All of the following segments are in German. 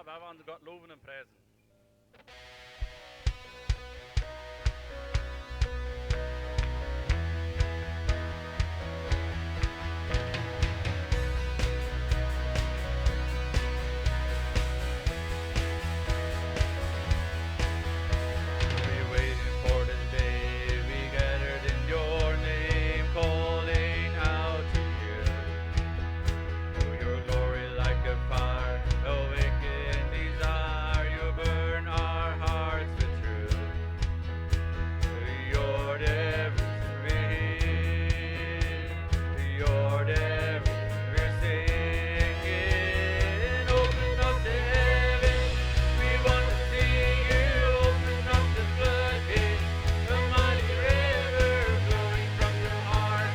waar we onze God loven en prijzen. We waited for this day, we gathered in your name, calling out to you. To your glory like a fire, awaken desire, you burn our hearts with truth. You're the reason we're here, you're the reason we're singing. Open up the heavens, we want to see you. Open up the floodgates, a mighty river flowing from your heart,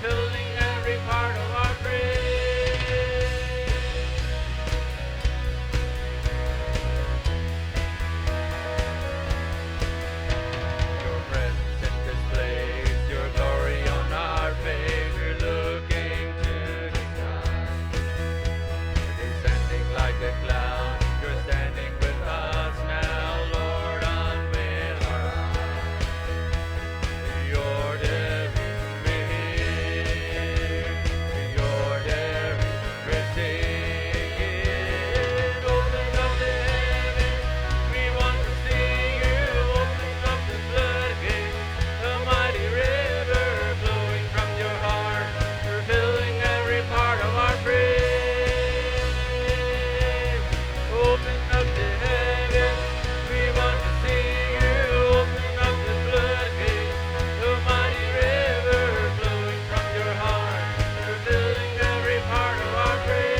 filling every part of our praise. Your presence in this place, your glory on our face. We're looking to the sky, descending like a cloud. You're standing with us now, Lord, unveil our eyes. You're the reason we're here, you're the reason we're singing. Open up the heavens, we want to see you. Open up the floodgates, a mighty river flowing from your heart. You're filling every part of our praise. Open up the heavens, we want to see you. Open up the floodgates, a mighty river flowing from your heart. You're filling every part of our praise.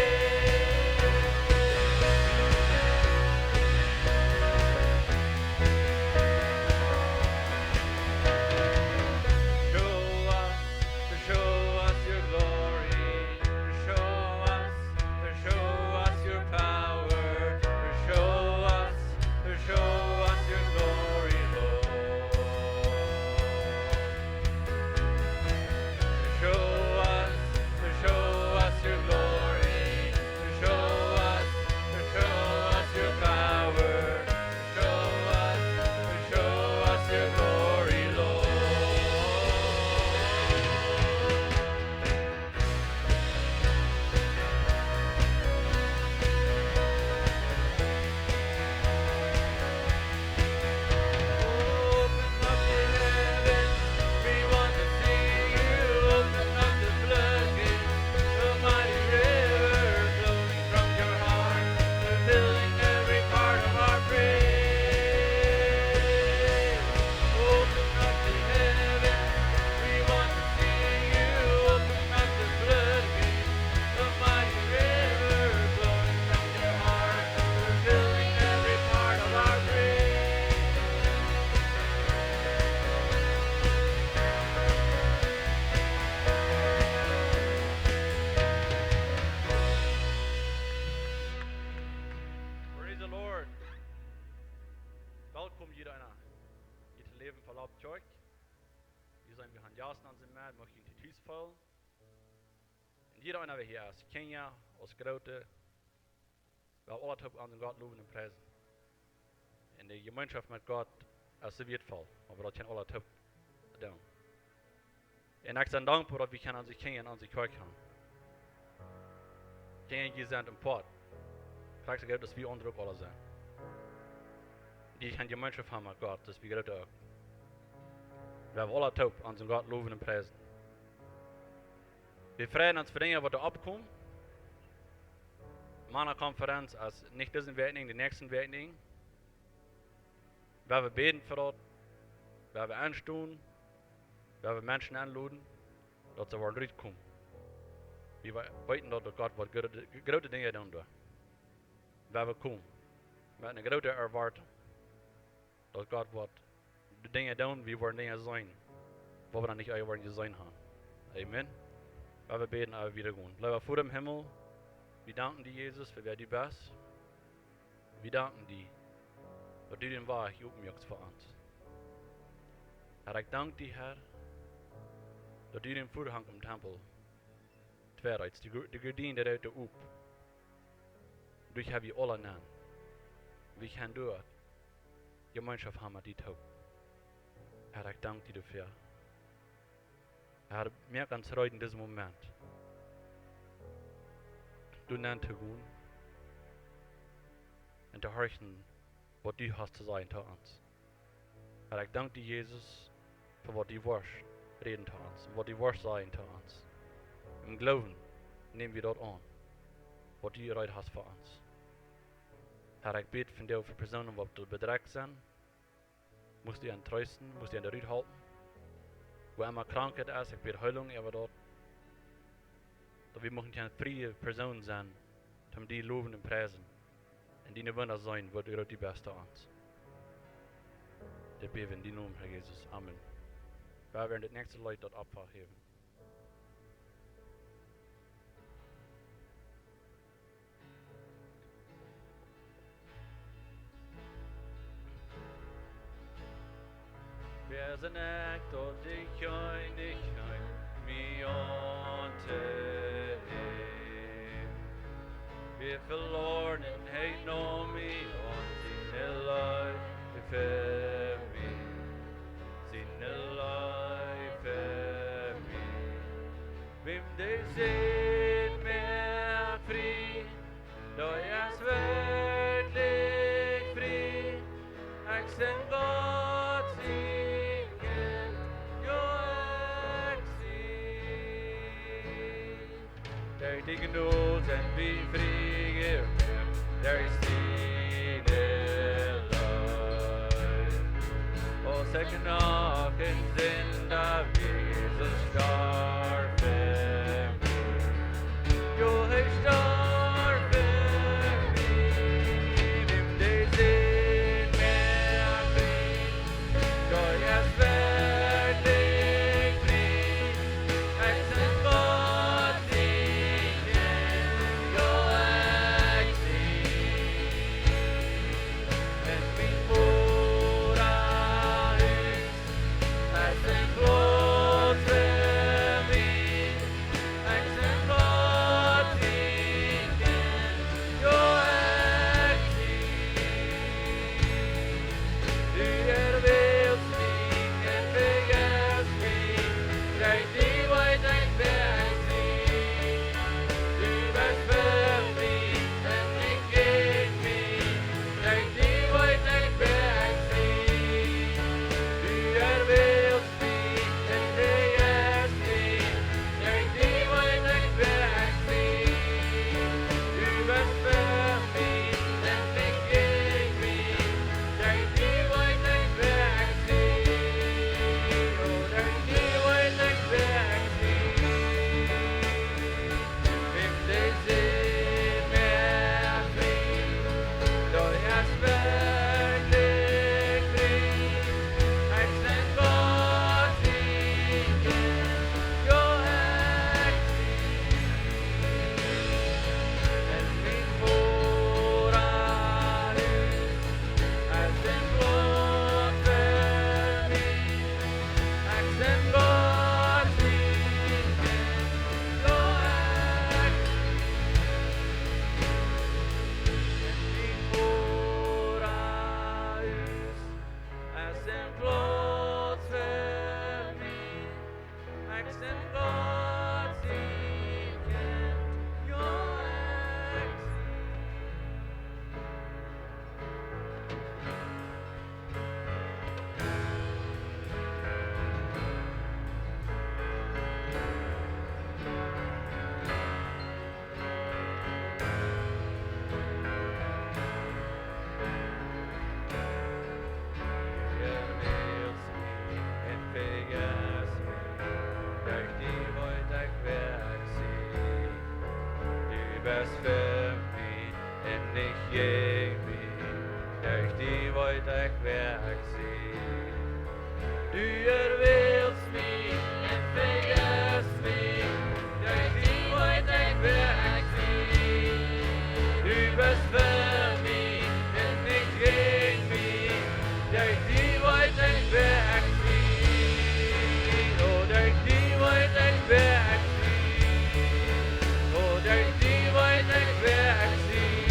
Show us your glory. Show us your power. Show us your glory, Lord. Show us your glory. Show us your power. Show us your glory, Lord. Open up the heavens, we want to see you. Open up the floodgates, a mighty river flowing from your heart, filling every part of our praise. Open up the heavens, we want to see you. Open up the floodgates, a mighty river flowing from your heart, filling every part of our praise. Praise the Lord. Welkom jeder einer. Hier te leven verloopt Church. Hier zijn we gaan jassen aan zijn maat, mocht je in het huis En jeder einer wir hier aus Kenia, aus Grote. We hebben alle aan God loven en prijzen. En de gemeenschap met God is zo wertvoll. Maar we dat zijn alle te doen. En ik ben dankbaar dat we gaan aan onze Kenia en onze Kerk gaan. Kenia zijn een pot. Krijg ik uit dat we onder ook alle zijn. Die gaan gemeenschap hebben met God, dus we grote ook. We hebben alle top aan zijn God loven en prijzen. We vreien ons voor dingen wat er opkomt. Mannenconferentie als niet deze werking, de nächste werking. We hebben beten voor dat. We hebben aanstoen. We hebben mensen aanladen. Dat ze worden uitkomen. We weten dat God wat grote dingen doen doet. We hebben komen. Met een grote erwarting. Dat God wat de dingen doen, wie worden dingen zijn. Wat we dan niet uit worden zijn gaan. Amen. We hebben beten en we weer gaan. Laten we voor dem Himmel. We danken die Jezus voor wer du bist. We danken die. Dat du den Weg opmerkst voor ons. Herr, ik dank die Herr. Dat du den voorhang im tempel. Tweerijds, de gordijn eruit de oep. Du heb je alle naam. Vi kan do het. Gemeenschap haben wir dit ook. Herr, ich danke dir dafür. Herr, mir ganz freut in diesem Moment. Du nennt te gaan. En te horchen wat du hast zu sagen zu uns. Herr, ich danke dir, Jesus, für was du wirst reden zu uns. Was du wirst sagen zu uns. Im Glauben nehmen wir dort an, was du bereit hast für uns. Herr, ich bete von dir für Personen, die bedrängt sind. Musst du ihnen trösten, musst du ihnen der halten. Wo immer Krankheit ist, ich bete Heilung über dort. Dass wir möchten keine freie Personen sein, um die loben und preisen. Und die Wunder sein, wird ihr die Beste uns. Das beten wir in die Namen, Herr Jesus. Amen. Wir werden das nächste Leute dort abheben. Wir sind echt und ich ein, wie Arnten. Wir verloren und hate no me und sie life für mich. Sie life für mich. Wem die sind mehr frei, da ist wirklich frei. Ich sind Gott singen, ja ich sing. Der die genoeg zijn wie vrije der is die de luid. O zeg nog in zin dat Jezus starb für mich. Jo, hij starb für mich. Wem die zin mehr frei, doch ist wirklich frei. Ich sind Gott singen, jo ich sing. En min mora hus, es sind Gott für mich. Ich sind Gott singen, jo ich sing. Du willst mich en vergess mich, drei die weit ein Berg sing. Du bist für mich en ich gegen mich, drei die weit ein Berg sing. Du willst mich en vergess mich, drei die weit ein Berg sing. Du bist für mich en ich gegen mich, drei die weit ein Berg sing. Oh, drei die weit ein Berg sing. Wem die sind mehr frei, doch ist wirklich frei. Ich sind Gott singen, jo ich sing. En min mora hus, es sind Gott für mich. Ich sind Gott singen, jo ich best für mich und nicht gegen mich, durch die wollt ich Werk sehen. Du willst mich und vergisst mich, durch die wollt ich Werk sehen. Du bist für mich und nicht gegen mich, durch die wollt ich Werk sehen. Oh, durch die wollt ich Werk sehen. Oh, durch die wollt ich Werk sehen.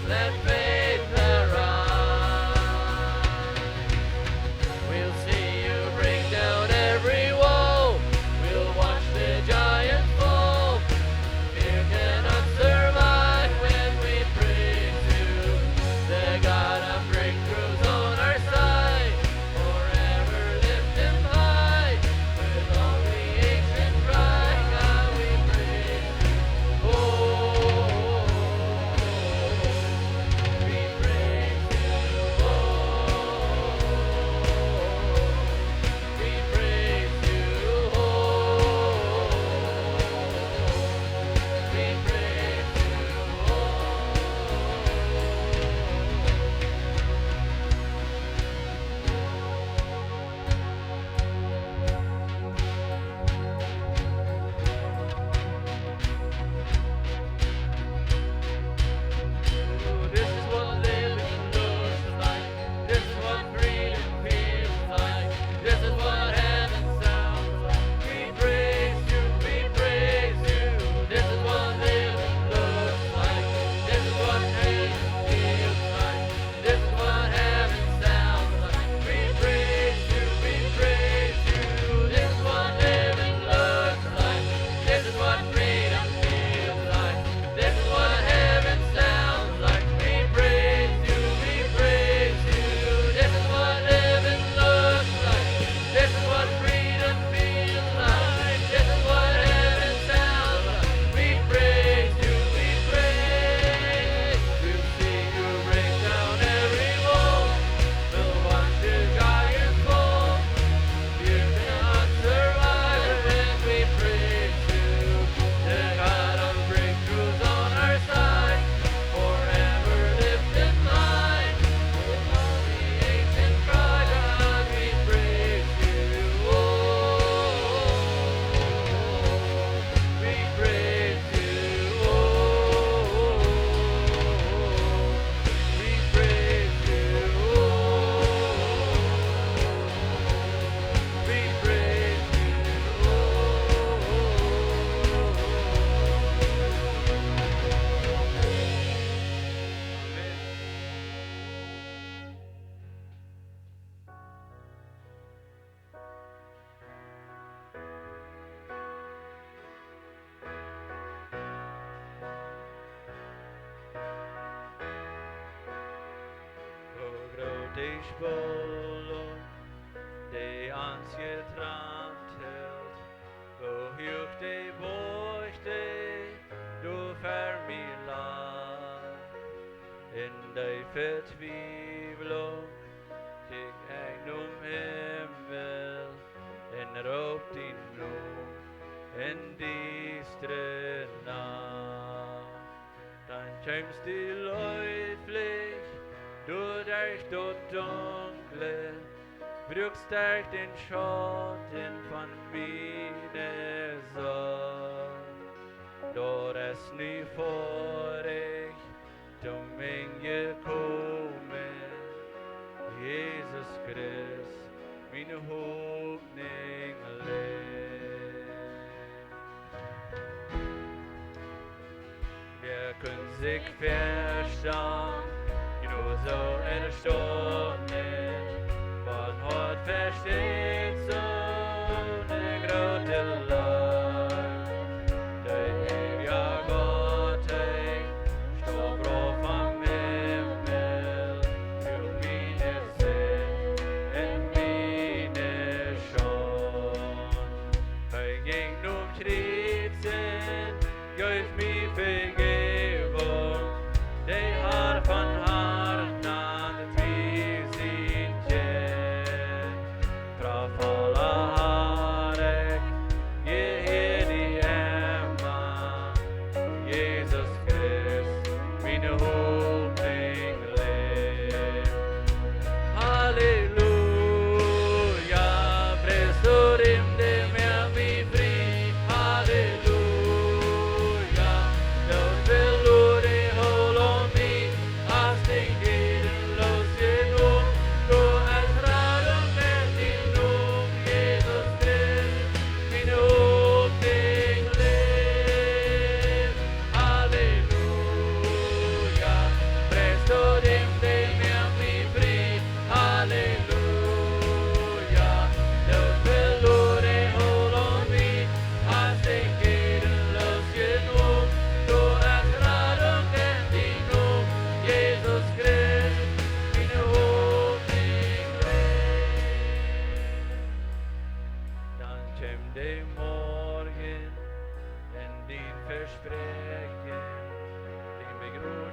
let faith arise. We'll see you break down every wall. We'll watch the giants fall. Fear cannot survive when we praise you. The God of breakthroughs on our side. Forever lift him high. With all the ancient pride, God we praise you. Oh, we praise you. Oh, we praise you. Oh, we praise you. This is what living looks like. This is what freedom feels like. This is what heaven sounds like. We praise you, we praise you. This is what living looks like. This is what freedom feels like. This is what heaven sounds like. We praise you, we praise you. This is what living looks like. This is what freedom feels like. This is what heaven sounds like. We praise you, we praise you. This is what living looks like. This is what freedom feels like. This is what heaven sounds like. We praise you, we praise. We'll see you break down every wall. We'll watch the giants fall. You cannot survive when we praise you. The God of breakthroughs on our side. Forever lift in mind. With all the ancient pride, God we praise you. Oh, we praise you. Oh, we praise you. Oh, we praise you. Hoe groot is bollen, die ans getraand hield. Hoe hoog die boog die, du vermilaar. In die vertwijfeling, kijk ik himmel, en roep die noem, in die nacht. Dan kommst die läuflich, durch das Dunkle, brückst durch den Schatten von meiner Sorge. Dort ist nie vor ich zum Ende kommen, Jesus Christ, meine Hoffnung lebt. Wir können sich verstehen, nur so erstaunen, von Hort versteht so eine große Leid. Der ewige Gott, stopp drauf am Himmel, für meine Sinn und meine Schuld. Ging Kritzen, gib mir Vergebung, die Haar von Arnten, wie sie kennt. Frau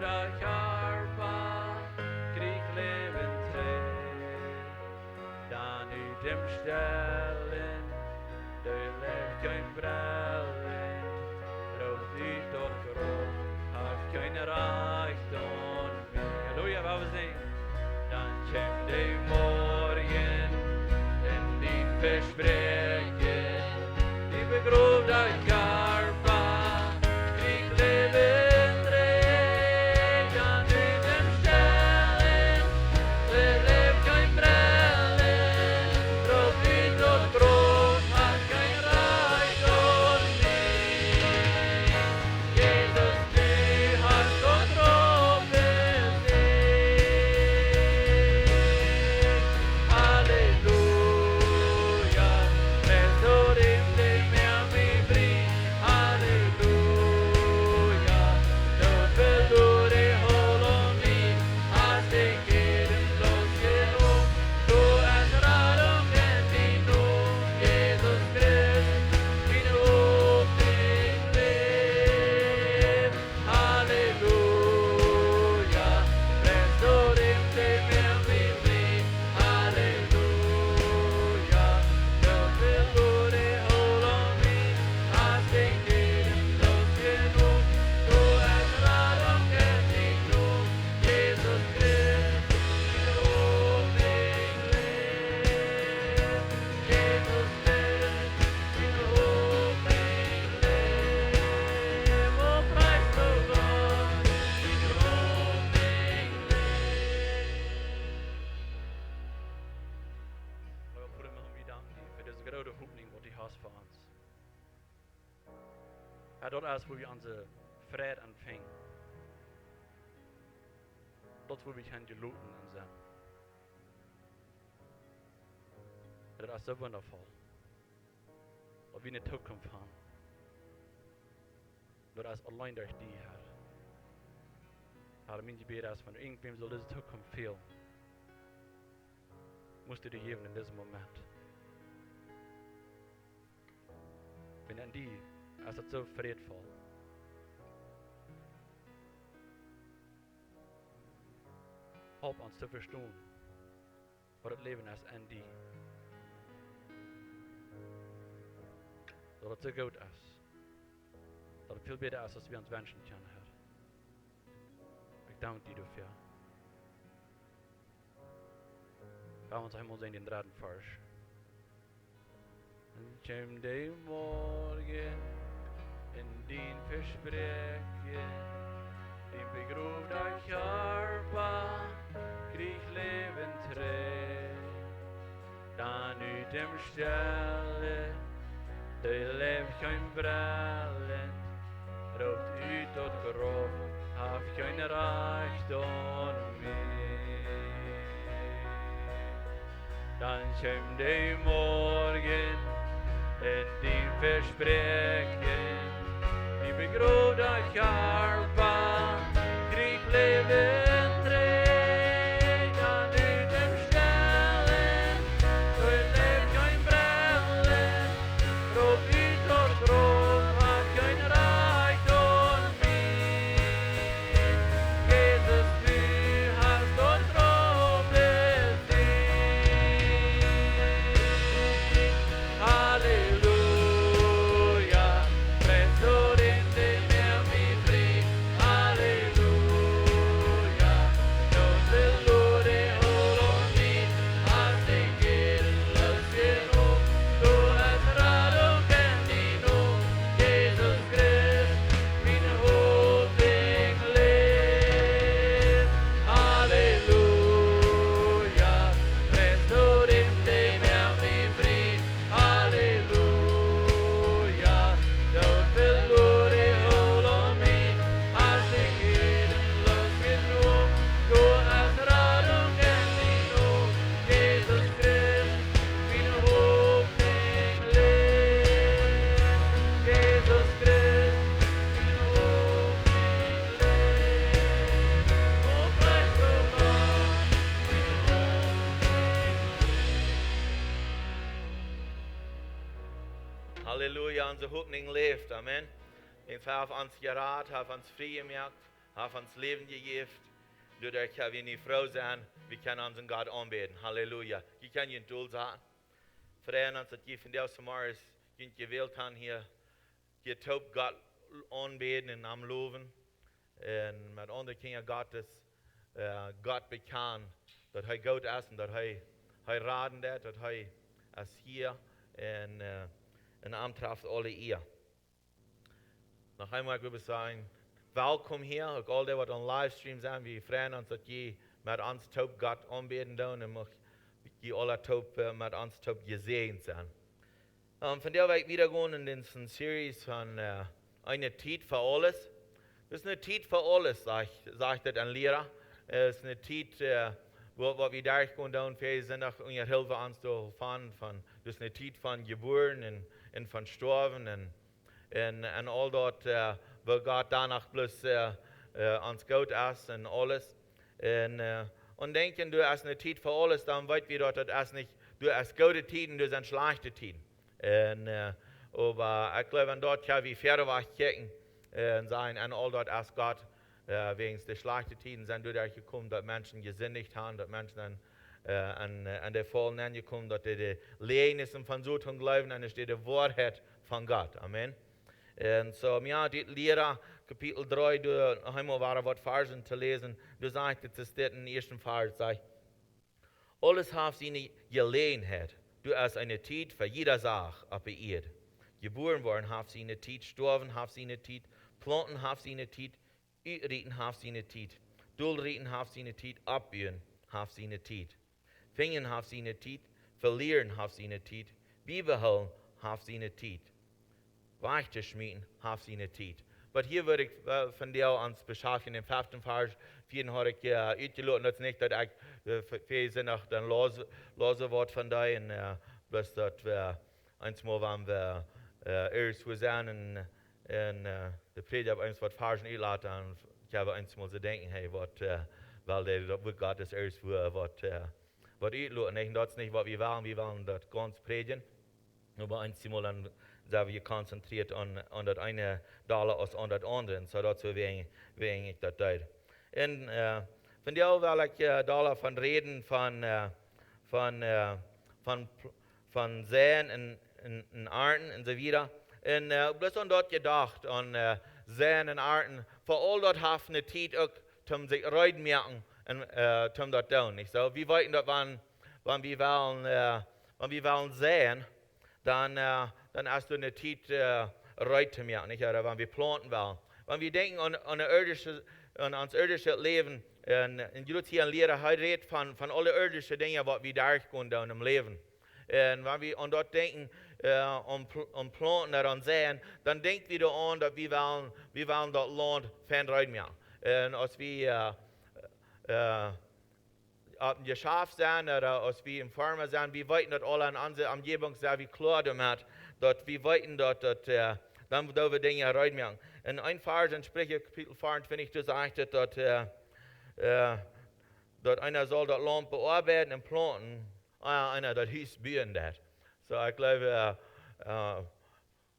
begroefd harpa, krieg leven treed. Dan uit dem stellen, de leeft geen brellen, rood uit tot groot, haft geen rijkdom meer. Halleluja, wat we zingen. Dan komt de morgen en die verspreken, die begroefd uit harpa, krieg leven treed. Dan uit dem stellen, de leeft geen brellen, rood uit tot groot, haft geen rijkdom meer. Jezus, du hast uns Rom besiegt. Halleluja, Restor im dem mi bri. Halleluja, Död förlore håller mi, hast dig geden genug. Du hast Radungen din Nom, Jesus Christ, min Hoffnung lebt. Halleluja, Restor im dem mi bri. Halleluja, Död förlore håller mi, hast dig geden genug. Du hast Radungen din Nom, Jesus Christ, min Hoffnung lebt. Jesus Christ, min Hoffnung lebt. Och preis du Gott, min Hoffnung lebt. Lord, voor hem om je danken voor deze grote hoopning wat die hast voor ons. Herr, dort als wo wir unsere Frieden empfangen. Dort wo wir können geluten und sein. Das ist so wundervoll. Und wir eine Zukunft haben. Das ist allein durch die, Herr. Herr, mein Gebet ist, wenn irgendwem soll diese Zukunft fehlen, musst du dir geben in diesem Moment. Wenn an die, ist es so friedvoll. Help uns zu verstehen, was das Leben ist an die. Dass es so gut ist. Dass es viel besser ist, als wir uns wünschen können, Herr. Ich danke dir dafür. Wir uns einmal sehen, den dritten Vers. Und kommt der Morgen in den Versprechen, den begroefd euch harpa, krieg Leben trägt. Dann ut dem Stelle, de leeft kein brellen, rood ut tot grof, haft kein Reichtum mehr. Dann kommt der Morgen in den Versprechen, die begroefd euch harpa, krieg Leben trägt. Dann ut dem Stellen, de leeft kein brellen, rood ut tot grof, haft kein Reichtum mehr. Jesus, du hast uns Rom besiegt. Halleluja, Restor in dem mi bri. Halleluja, Död förlore håller mi, hast dig geden genug. Du hast Radungen din Nom, Jesus Christ, min Hoffnung lebt. Halleluja, Restor in dem mi bri. Halleluja, Död förlore håller mi, hast dig geden genug. Du hast Radungen din Nom, Jesus Christ, min Hoffnung lebt. Jesus Christ, min Hoffnung lebt. Och preis du Gott, min Hoffnung. Halleluja, unsere Hoffnung lebt. Amen. Den Vater uns gerat, hat uns frei gemacht, hat uns Leben gegeben. Dadurch können wir nicht froh sein, wir können unseren Gott anbeten. Halleluja. Ich kann Ihnen toll sagen, freuen uns, dass ihr von der Sommer gewählt haben hier, ihr taub Gott anbeten und am Loben. Und mit anderen Kindern Gottes, Gott bekannt, dass er gut ist und dass er raten wird, dass er ist hier und antrifft alle ihr. Noch einmal würde ich sagen, willkommen hier, auch all die, die on Livestream sind, wir freuen uns, dass ihr mit uns taub Gott anbeten tun und die alle taub mit uns taub gesegnet sind. Von der Weg wieder gehen in den Series von eine Zeit für alles. Das ist eine Zeit für alles, sagt ein Lehrer. Es ist eine Zeit, wo wir durchgehen und wir sind auch in der Hilfe uns zu fahren. Das ist eine Zeit von Geburten und von Sterben und all dort, wo Gott danach bloß uns gut ist und alles. Und denken, du hast eine Zeit für alles, dann weit wir dort, das nicht, du hast gute Zeiten, du hast schlechte Zeiten. Aber ich glaube, wenn dort kann wir verderweg kicken und sagen, und all dort ist Gott, wegen der schlechten Zeiten sind dadurch gekommen, dass Menschen gesündigt haben, dass Menschen an der Fallen angekommen, dass die Lehnissen von so tun glauben, und es steht die Wahrheit von Gott. Amen. Und so, ja, die Lehrer, Kapitel 3, du einmal war was Versen zu lesen, du sagst, das ist in den ersten Vers, sagt, alles hat seine Gelegenheit. Du hast eine Zeit für jede Sache auf der Erde. Geboren worden hat seine Zeit, sterben hat seine Zeit, planten hat seine Zeit, uitreden hat seine Zeit, dulreden hat seine Zeit, abüben hat seine Zeit. Fingen hat seine Zeit, verlieren hat seine Zeit, Bibelholen hat seine Zeit. Weichte schmieden hat seine Zeit. Aber hier würde ich von dir ans beschäftigen, im 5. Vers, 4 habe ich uitgelassen, das nicht, dass ich für sind auch dann lose Wort von dir, und bloß, dass wir einmal waren wir erst wo sind, und der Prediger hat eins was Versen eingeladen, und ich habe eins mal zu denken, hey, weil der Gott das erst was eingeladen, das ist nicht, was wir wollen das ganz predigen, aber einmal dann sind wir konzentriert an das eine Dollar als an das andere. So dazu wegen ich das tue. Und von der will ich davon reden, von Seien in Arnten und so weiter. Und bloß an dort gedacht, an Seien in Arnten, vor all dort haben eine Zeit auch, um sich rein merken und um das tun. So, wir wollten dort, wenn wir wollen sehen, dann hast du eine Zeit rein zu merken, nicht? Oder wenn wir planten wollen. Wenn wir denken an ans irdische Leben, und du hier ein Lehrer redet von allen irdischen Dingen, was wir durchgehen im Leben. Und wenn wir an dort denken, an planten oder an sehen, dann denken wir daran, dass wir wollen das Land fan rein merken. Und als wir auf dem Geschäft sind oder als wir im Farmer sind, wir wollten das alle in unserer Umgebung sehr wie klar damit, dass wir wollten, dass dann da wir Dinge reinmachen. Und ein Vers in Sprüche Kapitel 24, du sagst, dass einer soll das Land bearbeiten und planten, einer das hieß bühen das. So ich glaube,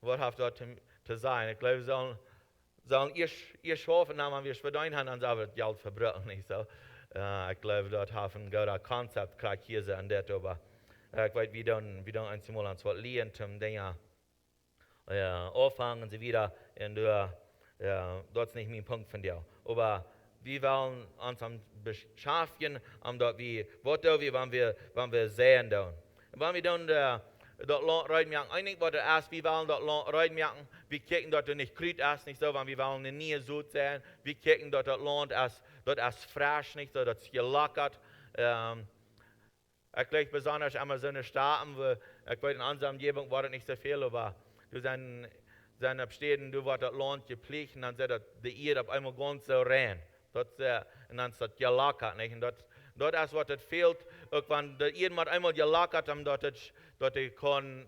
was hat das zu sein? Ich glaube, wir sollen ihr schaffen, wenn wir es verdienen haben, dann sollen wir das Geld verbrechen, nicht so. Ich glaube, dort haben wir ein Konzept gekriegt hier so an das, aber ich weiß, wir dann einmal ans Wort lernen, zum Dinge anfangen und so wieder, und das ist nicht mein Punkt von dir. Aber wir wollen uns beschäftigen, dort was tun wir, wenn wir sehen tun. Wenn wir dann das Land reinmachen, eigentlich was das ist, wir wollen das Land reinmachen, wir gucken, dass das nicht krüt ist, nicht so, wenn wir wollen in Nähe so sein, wir gucken, dass das Land ist frisch, nicht so, dass es gelockert. Ich glaube besonders einmal so eine Staaten, wo, ich weiß, in unserer Umgebung war das nicht so viel, aber du sind abstehen, du war das Land gepflegt, und dann sagt die Erde auf einmal ganz so rein. Und dann ist das gelockert, nicht? Und das ist, was das fehlt, auch wenn die Erde mal einmal gelockert haben, dass die kann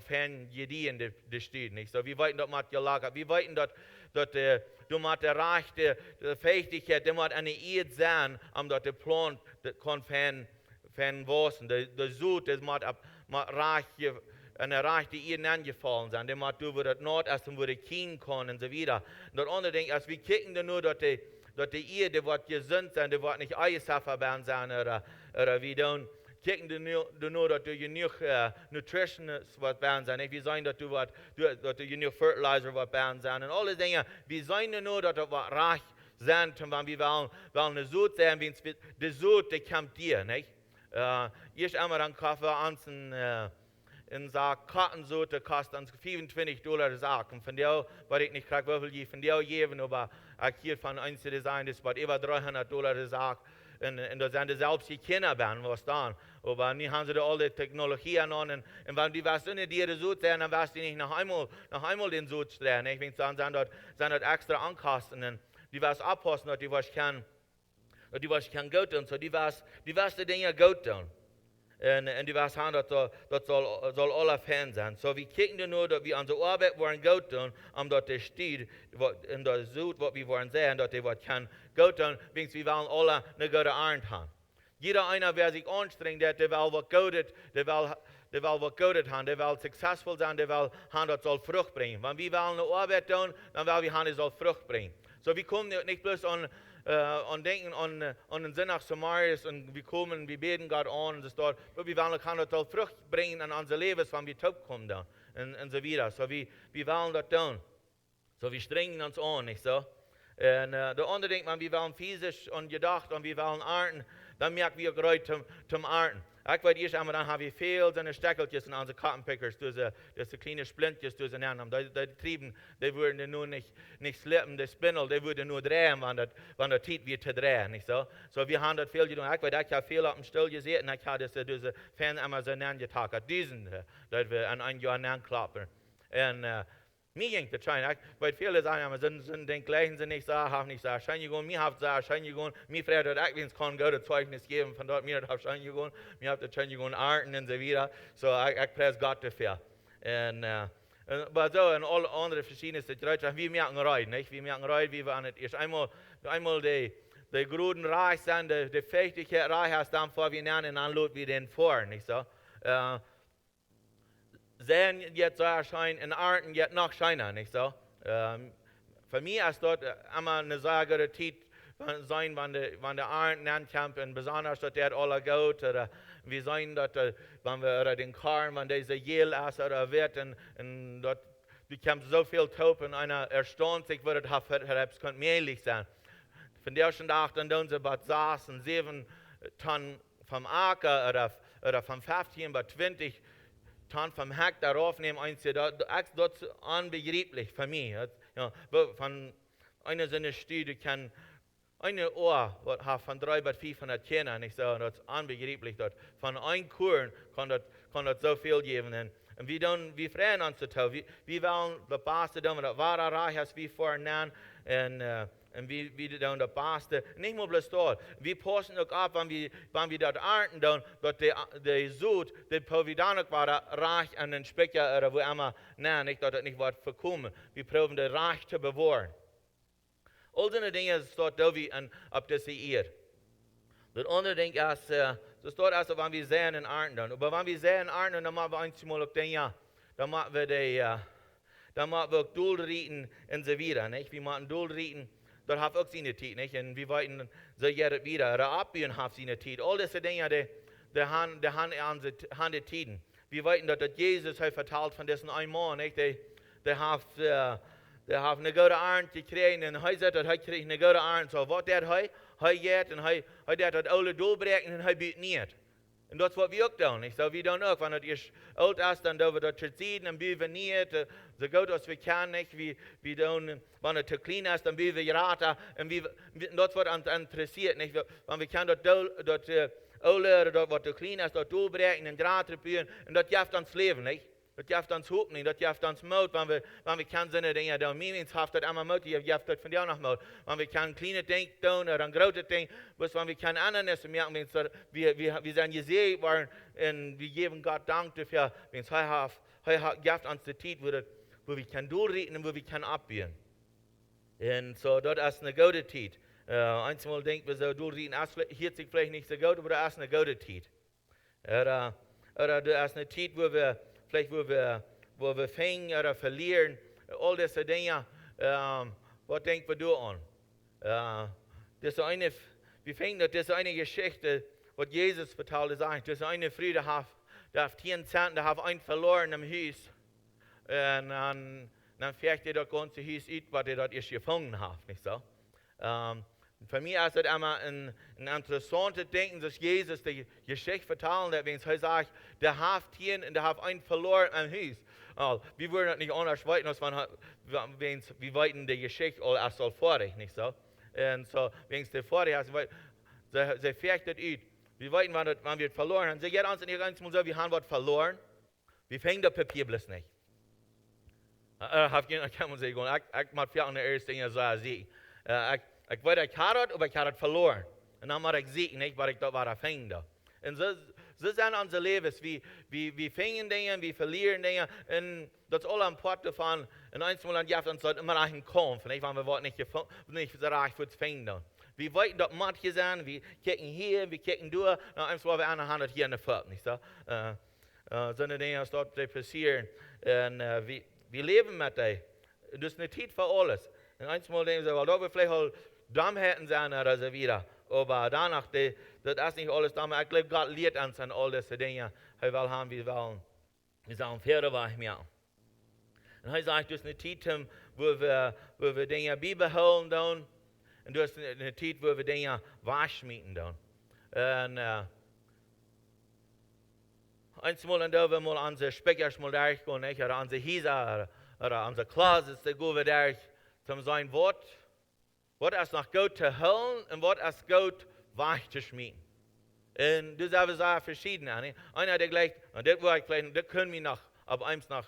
Fan gediehen, die steht, nicht? So, wir wollten das mal gelockert, wir wollten dass du mal der rechte Fähigkeit, die mal eine Erde sein, dass der Plan kann Fan wasen, der Sud, das mal eine reiche Erde angefallen sein, der mal du, wo das Nord ist und wo der Kind kann und so weiter. Und das andere Ding, als wir kicken nur, dass dass die Erde wird gesund sein, die wird nicht Eishafer sein, oder wie dann, kijken du nur, dass du genug Nutrition wird sein, nicht? Wie sein, dass du genug Fertilizer wird sein, und alle Dinge, wie sein nur, dass du wird reich sein, wenn wir wollen eine Sud sein, wie die Sud, die kommt dir, nicht? Ich einmal dann Kaffee anzen, in Sack Kattensud, der kostet uns $25 der Sack. Und von der, weil ich nicht kriege, wie viel ich von der geben, aber ich hier von eins zu sein, das wird über $300 der Sack. Und da sind die selbst die Kinder, was dann. Aber nie haben sie da alle Technologie an. Und wenn die was in die Sud sehen, dann wirst du nicht noch einmal den Sud stellen. Ich finde, dann sind dort extra Ankosten, und die was abpassen, dass die was kann gut tun. So die was die Dinge gut tun. Und die was haben, das soll alle Fan sein. So wir kicken nur, dass wir unsere Arbeit wollen gut tun, dort der steht, in der Süd, was wir wollen sehen, dass die was kann gut tun, wir wollen alle eine gute Arnten haben. Jeder einer, wer sich anstrengt, der will was Gutes, der will was Gutes haben, der will successful sein, der will haben, das soll Frucht bringen. Wenn wir wollen eine Arbeit tun, dann will wir haben, das soll Frucht bringen. So wir kommen nicht bloß an denken an den Sinn nach Samarias, und wir kommen, wir beten Gott an, und das dort, wir wollen kann das soll Frucht bringen an unser Leben, wenn wir taub kommen da, und so wieder. So wir wollen das tun. So wir strengen uns an, nicht so? Und der andere denkt man, wir wollen physisch und gedacht, und wir wollen Arnten, dann merken wir gerade zum Arnten. Ich weiß einmal, dann haben wir viel so eine Steckeltjes in unsere Cottonpickers, diese kleine Splintjes, die sie nennen. Die Trieben, die würden nur nicht slippen, die Spindel, die würden nur drehen, wenn der Tiet wird zu drehen, nicht so? So wir haben das viel getan. Ich weiß, ich habe viel auf dem Stuhl gesehen, und ich habe diese Fan immer so nennen getagt, diesen, dass wir an ein Jahr nennen klappen. Und mir ging das schein, weil viele sagen, sind den gleichen sind nicht so, haben nicht so schein gegangen, mir habt so schein gegangen, mir fragt, dass ich kann gute Zeugnis geben, von dort mir hat schein gegangen, mir habt das schein gegangen, Arnten und so wieder, so ich preis Gott dafür. Und aber so, und alle andere verschiedene Situationen, wir merken rein, nicht? Wir merken rein, wie wir an es ist. Einmal die Gruden reich sind, die Fähigkeit reich hast, dann vor wir nennen, dann lot wir den vor, nicht so? Sehen jetzt so erscheinen, in Arnten jetzt noch scheiner, nicht so? Für mich ist dort immer eine sehr gute Zeit sein, wenn der Arnten ankommt, und besonders, dass der alle geht, oder wir sehen, dass wenn wir oder den Karren, wenn dieser Jel ist oder wird, und dort bekommt so viel Taub, und einer erstaunt sich, wird es könnte mählich sein. Von der schon Tag, dann tun sie bei 6 und 7 Tonnen vom Acker, oder vom 15 bei 20 Tonnen vom Hektar aufnehmen, das ist unbegreiflich für mich. Ja, von einer so einer Studie kann eine Ohr hat von 300 bis 500 Kinder, nicht so, das ist unbegreiflich. Dort. Von einem Korn kann das so viel geben. Und wir freuen uns total. Wir wollen das Beste tun, das wahre Reich, als wir vorhin nennen, und wie dann das Beste, nicht nur bloß dort. Wir passen auch ab, wenn wir das Arnten tun, dass der Süd, der Providanik war, Reich an den Specker, oder wo immer, nein, nicht, dass das nicht wird verkommen. Wir probieren das Reich zu bewahren. All diese Dinge steht da wie auf dieser Erde. Das andere Ding ist, das steht also, wenn wir sehen in Arnten tun. Aber wenn wir sehen in Arnten, dann machen wir einmal auch den, ja, dann machen wir auch Dullrieten und so wieder, nicht? Wir machen Dullrieten. Das hat auch seine Zeit, nicht? Und wir wollten so jetzt wieder, oder abbiegen hat seine Zeit. All diese Dinge, die haben die Tiden. Wir wollten, dass Jesus hat verteilt von diesen einen Mann, nicht? Der hat eine gute Arnten gekriegt, und er sagt, er kriegt eine gute Arnten. So, was der hat geht, und er hat alle durchbrechen, und er bietet nicht. Und das ist, was wir auch tun, nicht? So, wir tun auch, wenn es alt ist, dann dürfen wir das ziehen, und wir nicht, so gut als wir können, nicht? Wir tun, wenn es zu klein ist, dann wir raten, und das wird uns interessiert, nicht? Wenn wir können das alle, das was zu klein ist, das durchbrechen, und gerade probieren, und das gibt uns Leben, nicht? Das gibt uns Hoffnung, das gibt uns Mut, wenn wir können so eine Dinge tun. Mir haft das immer Mut, ich gibt das von dir noch Mut. Wenn wir können kleine Dinge tun oder ein großes Ding, wenn wir können Annanes merken, wir sind gesehen worden, und wir geben Gott Dank dafür, wenn es gibt uns die Zeit, wo wir können durchreden und wo wir können abbiegen. Und so, das ist eine gute Zeit. Einmal denken wir so, durchreden, hier sich vielleicht nicht so gut, aber das ist eine gute Zeit. Oder das ist eine Zeit, wo wir fängen oder verlieren, all diese Dinge, was denken wir da an? wir finden, dass das eine Geschichte, was Jesus vertelt ist, eigentlich, das eine Friede hat, der hat 10 Cent, der hat einen verloren im Haus. Und dann fährt er das ganze Haus aus, was er dort erst gefangen hat, nicht so? Für mich ist das immer ein interessantes Denken, dass Jesus die Geschichte vertellen, wenn er sagt, der hat 10 und der hat einen verloren im Haus. Oh, wir würden das nicht anders weiten, als wenn wir weiten die Geschichte erst vorig, nicht so? Und so, wenn es der vorig ist, sie fährt das aus. Wir weiten, wann wir verloren haben. Sie geht uns nicht ganz so, wir haben was verloren. Wir fangen das Papier bloß nicht. Ich kann man sagen, ich mache für eine erste Dinge so als ich. Ich weiß, ich habe das, aber ich habe das verloren. Und dann mache ich sehen, nicht, was ich da war, fängt. Und so sind unsere Lebens. Wir fängen Dinge, wir verlieren Dinge. Und das ist alles am Port davon. Und einmal an Jahr uns sollte immer nach einem Kampf. Nicht, wenn wir nicht so reich für das fängen. Wir wollten dort manche sein, wir kicken hier, wir kicken durch. Und einmal wir eine Hand hier in der Fahrt, nicht so? So eine Dinge, die dort passieren. Und wir leben mit dem. Das ist eine Zeit für alles. Und einmal denken sie, well, da wir vielleicht auch Dummheiten sein oder so wieder. Aber danach, das ist nicht alles dumm. Ich glaube, Gott lehrt uns an all diese Dinge. Er will haben, wir sollen Pferde mehr. Und er sagt, das ist eine Zeit, wo wir Dinge beibehalten tun. Und das ist eine Zeit, wo wir Dinge waschmieten tun. Und einmal und da wir mal unsere Specker mal durchgehen, nicht? Oder unsere Häuser oder unsere Closets, da gehen wir durch zum sein Wort. Was ist noch gut zu holen und was ist gut wegzuschmieden. Und das ist aber sehr verschieden. Einer, der gleich, und das war ich vielleicht, das können wir noch, aber eins noch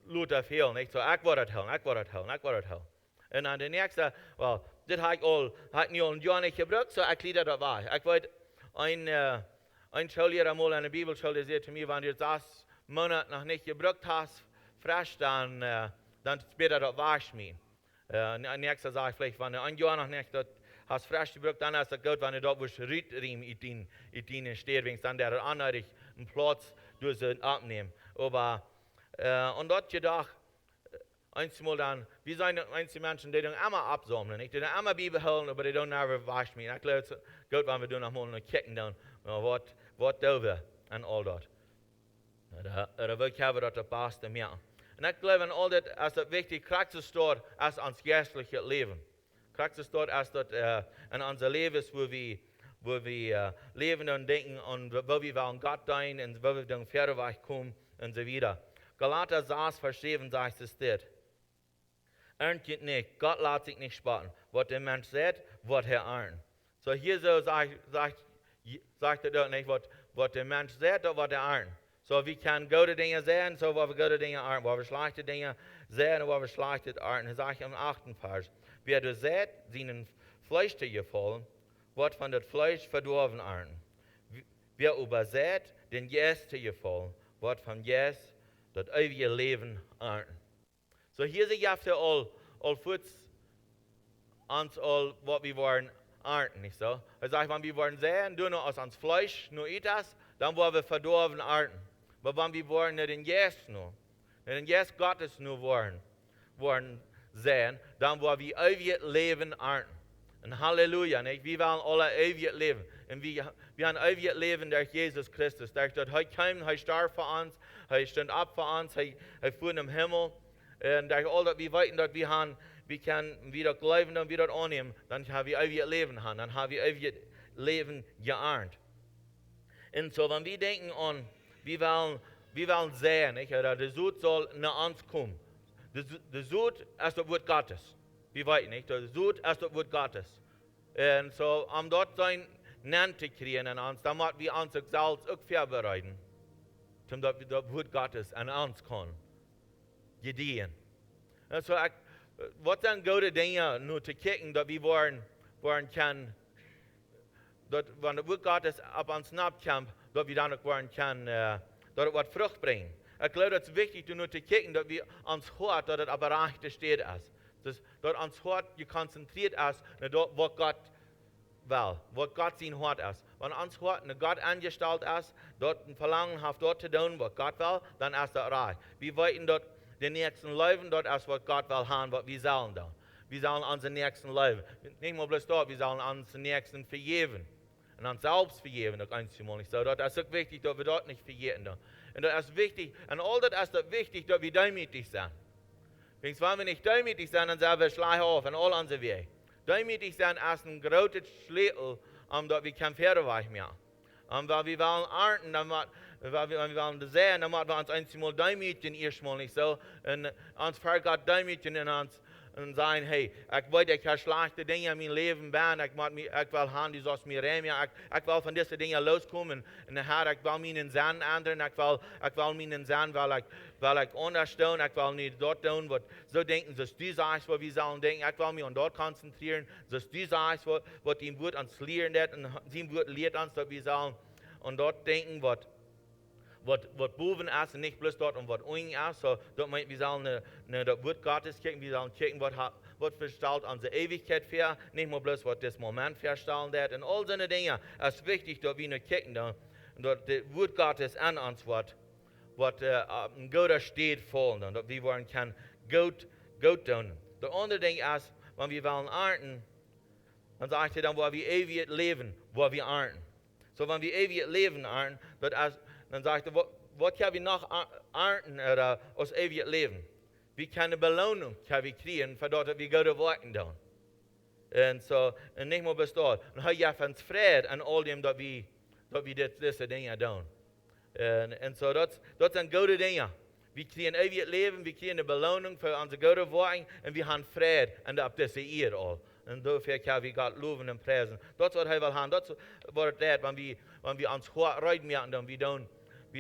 Luther fehlen, nicht? So, ich will das holen. Und dann der nächste, well, das habe ich nicht ein Jahr nicht gebraucht, so ich liebe das war. Ich wollte ein Schullehrer mal in der Bibelschule, der sagte zu mir, wenn du das Monat noch nicht gebraucht hast, frisch, dann später das waschmieden. Nächster sage ich vielleicht, wenn du ein Jahr noch nicht das hast frisch gebraucht, dann ist es gut, wenn du dort wo Rietriem in deinen steht, wenn dann der andere einen Platz durch abnehmen. Aber, und dort gedacht, einmal dann, wie sind einzelne Menschen, die dann immer absammeln, nicht? Die dann immer Bibel holen, aber die dann never waschen. Ich glaube, es ist gut, wenn wir dann noch mal eine Kicken dann, was da wir und all das. Oder wirklich haben wir das Beste mehr. Und ich glaube, in all das ist das wichtig, Praxis dort als ans geistliche Leben. Praxis dort als dort in unser Leben, wo wir leben und denken und wo wir wollen Gott dienen und wo wir dann Pferdeweg kommen und so weiter. Galater 6, Vers 7 sagt es das. Erntet nicht, Gott lässt sich nicht spotten. Was der Mensch sät, wird er ernten. So hier so sagt er dort nicht, was der Mensch sät, das wird er ernten. So wir können gute Dinge sehen, so wollen wir gute Dinge ernten. Wollen wir schlechte Dinge sehen, wollen wir schlechte ernten. Das sage ich im 8. Vers. Wer du sät, seinen Fleisch zu gefallen, wird von dem Fleisch verdorben ernten. Wer übersät, den Jes zu gefallen, wird von Jes das ewige Leben ernten. So hier sehe ich all Fuß ans all, was wir wollen ernten, nicht so? Er sagt, wenn wir wollen sehen, du nur aus ans Fleisch, nur etwas, dann wollen wir verdorben ernten. Aber wenn wir wollen nicht den Jes nur, nicht den Jes Gottes nur wollen sehen, dann wollen wir ewig Leben ernten. Und Halleluja, nicht? Wir wollen alle ewig leben. Und wir haben ewig Leben durch Jesus Christus. Durch das er kam, er starb für uns, er stand ab für uns, er fuhr im Himmel. Und durch all das wir weiten, dass wir können wieder glauben und wieder annehmen, dann haben wir ewig Leben haben, dann haben wir ewig Leben geernt. Und so, wenn wir denken an, wir wollen sehen, nicht? Oder der Sud soll nach uns kommen. Der Sud ist das Wort Gottes. Wir weiten nicht, der Sud ist das Wort Gottes. Und so, um dort sein Nenn zu kriegen an uns, dann müssen wir uns selbst auch vorbereiten, damit das Wort Gottes an uns kommen. Gedehen. Also, was dann gute Dinge nur zu kicken, dass wir wollen können, dass wenn das Wort Gottes ab uns nachkommt, dass wir dann auch wollen können, dass es was Frucht bringen. Ich glaube, das ist wichtig, nur zu kicken, dass wir uns hört, dass es aber recht steht ist. Dass uns hört gekonzentriert ist, dort, was Gott will, was Gott sein Hort ist. Wenn uns hört, Gott angestellt ist, dort ein Verlangen hat, dort zu tun, was Gott will, dann ist das recht. Wir wollten dort den nächsten Leben, dort ist, was Gott will haben, was wir sollen tun. wir sollen unseren Nächsten leben. Nicht mal bloß dort, wir sollen unseren Nächsten vergeben. Und uns selbst vergeben, das einmal nicht so. Das ist auch wichtig, dass wir dort nicht vergeben. Und das ist wichtig, und all das ist auch wichtig, dass wir demütig sind. Wenn wir nicht demütig sind, dann sind wir schlecht auf in all unsere Wege. Demütig sein ist ein großer Schlüssel, dass wir kein Pferdeweich mehr haben. Weil wir wollen ernten, weil wir wollen sehen, dann müssen wir uns einmal demütigen, erstmal nicht so. Und uns für Gott demütigen und sagen, hey, ich will, ich habe schlechte Dinge in meinem Leben werden, ich will haben, die aus mir rein, ich will von diesen Dingen loskommen. Und Herr, ich will meinen Sinn ändern, ich will meinen Sinn, weil ich unterstehen, ich will nicht dort tun, was so denken, dass du sagst, was wir sollen denken, ich will mich an dort konzentrieren, dass du sagst, was ihm wird uns lehren, und ihm wird lehrt uns, dass wir sollen und dort denken, was boven ist und nicht bloß dort und was unten ist. So, dort meint, wir sollen das Wort Gottes kicken, wir sollen kicken, was verstellt unsere Ewigkeit für, nicht nur bloß, was das Moment verstellen wird. Und all diese Dinge ist wichtig, dass wir nicht kicken, und das Wort Gottes an uns, was ein guter steht voll, und dass wir wollen kann gut tun. Das andere Ding ist, wenn wir wollen ernten, dann sagt er dann, wo wir ewig leben, wo wir ernten. So, wenn wir ewig leben ernten, dann sagt er, was können wir noch ernten oder aus ewig leben? Wie keine Belohnung können wir kriegen, für das wir gute Worte tun. Und so, und nicht nur bis dort. Und er gibt uns Frieden an all dem, dass wir diese Dinge tun. Und so, das sind gute Dinge. Wir kriegen ewig Leben, wir kriegen eine Belohnung für unsere gute Worte und wir haben Frieden und ab dieser Ehe all. Und dafür können wir Gott loben und preisen. Das ist was er will haben. Das ist was er wenn wir uns hart reiten, dann wir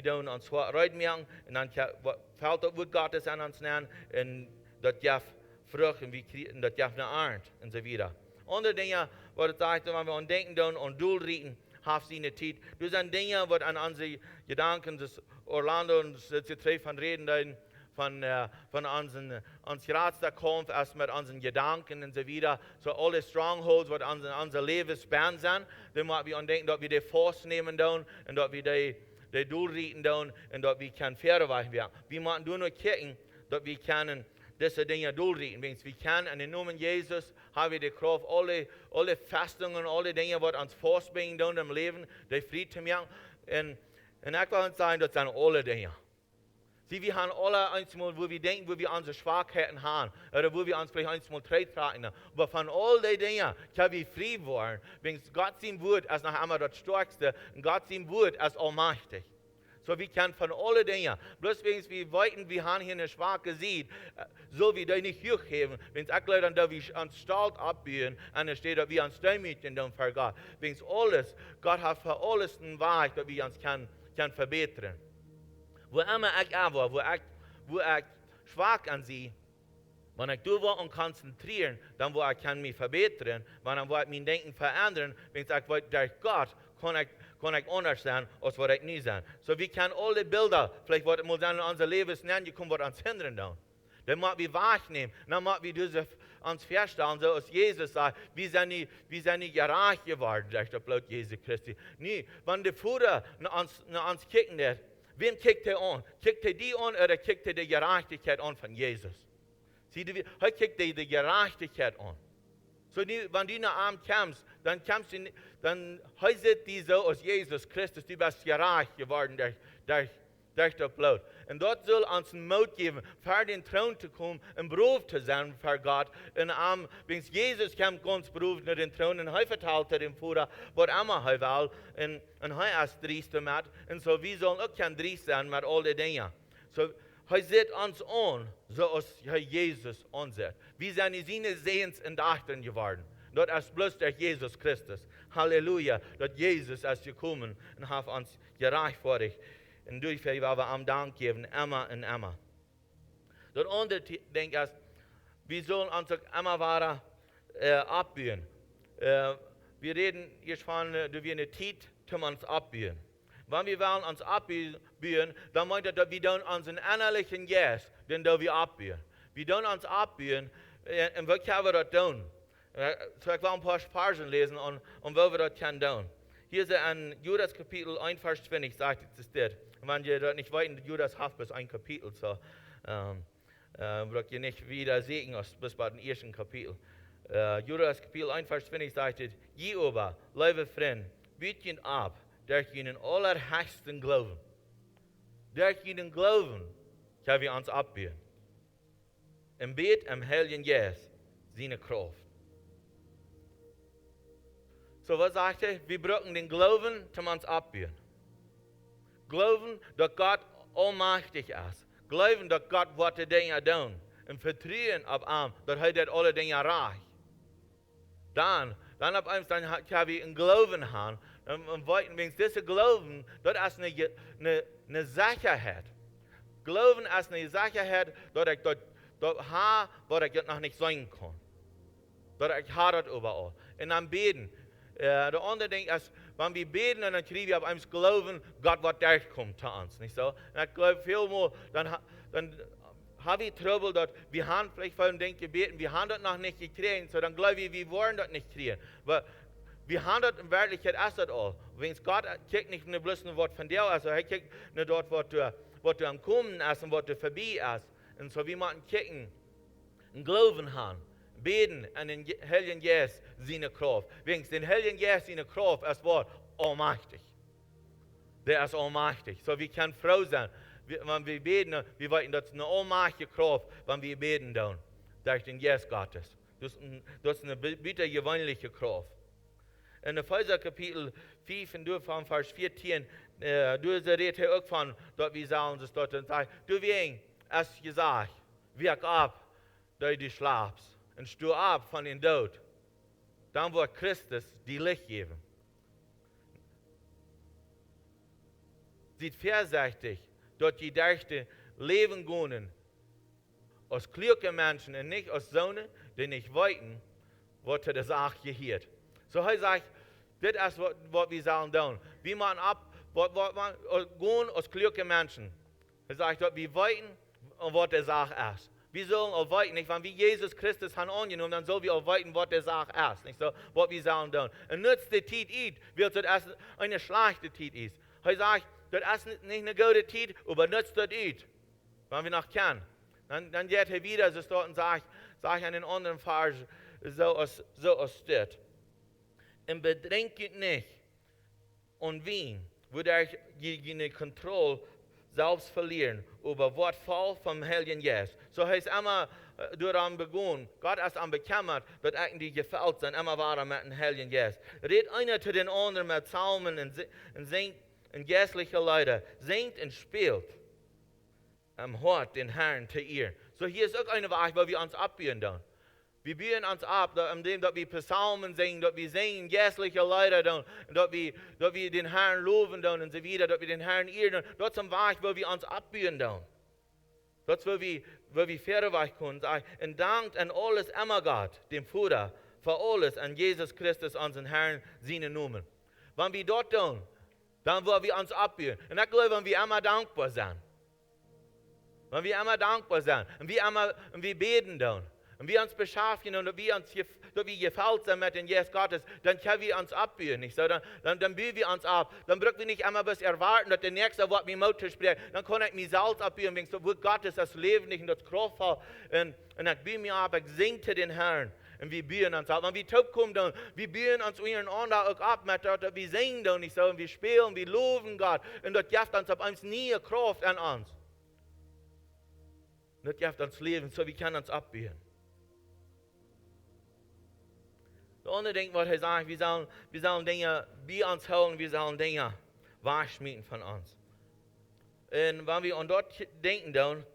tun uns hart reiten, und dann fällt das Wort Gottes an uns nehmen, und das gibt Frucht, und wir kriegen das gibt eine Ernte, und so weiter. Andere Dinge, was er sagt, wenn wir an Denken tun und durchrieten, haft sie eine Zeit. Das sind Dinge, was an unsere Gedanken, das Orlando und das Treffen reden, von unseren Ratskampf, erst mit unseren Gedanken und so weiter. So alle Strongholds, was unser Lebensbahn sind, dann müssen wir denken, dass wir die Force nehmen und dass wir die durchrieten und dass wir kein Pferdeweich werden. Wir müssen nur kicken, dass wir können diese Dinge durchrieten. Wenn wir können, in den Namen Jesus, haben wir die Kraft, alle Festungen, alle Dinge, was uns Force bringen im Leben, die Frieden zu machen. Und ich will uns sagen, das sind alle Dinge. Sie, wir haben alle einmal, wo wir denken, wo wir unsere Schwachheiten haben, oder wo wir uns vielleicht einmal treten. Aber von all den Dingen können wir frei werden, wenn Gott sein Wort als noch einmal das Stärkste und Gott sein Wort als allmächtig. So, wir können von allen Dingen, bloß wenn wir weiten, wir haben hier eine schwache Sied, so wie die nicht hochheben, wenn es auch dann, dass wir uns Stalt abbiegen, und es steht, dass wir uns demütigen dann für Gott. Wenn es alles, Gott hat für alles einen Weg, dass wir uns kann verbessern. Wo immer ich war, wo ich schwach an sie, wenn ich da war und konzentrieren, dann wo ich kann mich verbessern, wenn ich mein Denken verändern, wenn ich sage, durch Gott kann ich anders sein, als was ich nie sein. So wir können alle Bilder, vielleicht was wir in unser Leben nennen, kommen, was uns hindern dann. Dann müssen wir wahrnehmen, dann müssen wir uns feststellen, so als Jesus sagt, wir sind nicht gerecht geworden durch das Blut Jesu Christi. Nee, wenn der Vater nach uns kicken wird, wem kickt er an? Kickt er die an oder kickt er die Gerechtigkeit an von Jesus? Sieh, er kickt die Gerechtigkeit an. So, wenn du nach Abend kommst, dann heißt die so aus Jesus Christus, du bist gerecht geworden durch das Blut. Und dort soll uns einen Mut geben, für den Thron zu kommen, ein Beruf zu sein für Gott. Und wenn Jesus kommt, ganz Beruf nach den Thron, und er verteilt dem Vater, was immer er will, und er ist dreist damit. Und so, wir sollen auch kein dreist sein mit all den Dingen. So, er sieht uns an, so als Jesus uns sieht. Wir sind seine Sehens und Achten geworden. Das ist bloß durch Jesus Christus. Halleluja, dass Jesus ist gekommen und hat uns gerecht vor dich. Und dafür wollen wir am Dank geben, immer und immer. Das andere Ding ist, wir sollen uns immer weiter abbühen. Wir reden jetzt von, dass wir eine Zeit zum uns abbühen. Wenn wir wollen uns abbühen, dann meint das, dass wir dann unseren innerlichen Geist, den wir abbühen. Wir tun uns abbühen, und wie können wir das tun? So, ich will ein paar Versen lesen, und wie wir das können tun. Hier ist in Judas Kapitel 1, Vers 20, sagt es das. Wenn ihr das nicht weiten, Judas hat bis ein Kapitel. So. Wird ihr nicht wieder sehen, bis bei dem ersten Kapitel. Judas Kapitel 1, Vers 20 sagt es, Jehova, liebe Freund, biet ihn ab, durch ihnen allerhöchsten Glauben. Durch ihnen Glauben können wir uns abbieten. Im Bett, im Heiligen Geist, seine Kraft. So, was sagt er? Wir brauchen den Glauben, um uns abbieten. Glauben, dass Gott allmächtig ist. Glauben, dass Gott was die Dinge tun. Und vertrauen auf ihn, dass er das alle Dinge reicht. Dann auf einmal, dann können wir einen Glauben haben. Und weiten, wenn diese Glauben, das ist eine Sicherheit. Glauben ist eine Sicherheit, dass ich das habe, was ich noch nicht sein kann. Dass ich habe das überall. Und dann beten. Der andere Ding ist, wenn wir beten, dann kriegen wir auf einmal Glauben, Gott wird durchkommen zu uns. Nicht so? Und ich glaube, vielmal, dann habe ich Trouble, dass wir haben vielleicht vor dem Ding gebeten, wir haben das noch nicht gekriegt, so dann glaube ich, wir wollen das nicht kriegen. Aber wir haben das in Wirklichkeit erst das all. Wenn Gott kriegt nicht nur bloß ein Wort von dir, also er kriegt nicht dort, was du am Kommen ist und was du vorbei ist. Und so wie man kicken, einen Glauben haben, beten an den Heiligen Geist seine Kraft. Wegen den Heiligen Geist seine Kraft ist Wort allmächtig. Der ist allmächtig. So wir können froh sein, wenn wir beten, wir wissen, das ist eine allmächtige Kraft, wenn wir beten dann, durch den Geist Gottes. Das ist eine bitte gewöhnliche Kraft. In Epheser Kapitel 5 und du von Vers 14, du redest hier auch von, dass wir sagen, das dort und sagen, du wegen, es gesagt, wirk ab, dass du schlafst und steh ab von den Tod. Dann wird Christus die Licht geben. Sieht vorsichtig, dass die Dächte leben können, aus klugen Menschen und nicht aus Sohnen, die nicht weiten, was der Sache gehört. So er sagt, das ist, was wir sagen tun. Wir machen ab, gehen aus klugen Menschen. Er sagt, dass wir weiten, und was der Sache ist. Wir sollen auch weiten, nicht? Wenn wir Jesus Christus haben angenommen, dann sollen wir auch weiten, was der Sache ist. Nicht so, was wir sagen tun. Und nützt die Zeit ist, wird das eine schlechte Zeit ist. Er sagt, das ist nicht eine gute Zeit, aber nützt das ist. Wenn wir noch kennen. Dann geht er wieder, so dort und sagt an den anderen Vers, so aus das. Und bedrängt nicht und wen, würde ich die Kontrolle selbst verlieren über was Fall vom Heiligen Geist. So heißt immer daran begonnen, Gott ist am bekümmert, dass eigentlich gefällt sind, immer war mit dem Heiligen Geist. Redet einer zu den anderen mit Psalmen und singt und geistliche Leute, singt und spielt am Hort den Herrn zu ihr. So hier ist auch eine Wahrheit, wo wir uns abbieten dann. Wir bieten uns ab, indem wir Psalmen singen, dass wir singen geistliche Lieder, dass wir den Herrn loben und so weiter, dass wir den Herrn ehren. Das ist eine Wahrheit, wo wir uns abbieten. Das ist, wo wir fertig können. Und dankt an alles immer Gott, dem Vater, für alles an Jesus Christus, unseren Herrn, seinen Namen. Wenn wir dort tun, dann wollen wir uns abbieten. Und ich glaube, wenn wir immer dankbar sind. Wenn wir immer dankbar sind und wir beten dann. Und wir uns beschaffen und wir gefällt sind mit dem Jesus Gottes, dann können wir uns abbieten. Nicht so? Dann bieten wir uns ab. Dann brauchen wir nicht immer bis erwarten, dass der Nächste Wort mir Mut spricht. Dann kann ich mich selbst abbieten, wenn so Gott ist das Leben nicht und das Kraftvoll. Und ich biete mich ab, ich singte den Herrn. Und wir bieten uns ab. Wenn wir taub kommen, dann wir bieten uns untereinander auch ab, mit dass wir singen dann nicht so. Und wir spielen, wir loben Gott. Und das gibt uns ab uns nie Kraft an uns. Und das gibt uns Leben, so wir können uns abbieten. Der andere Ding, was er sagt, wir sollen Dinge bei uns holen, wir sollen Dinge wahrschmieden von uns. Und wenn wir an dort denken, dann,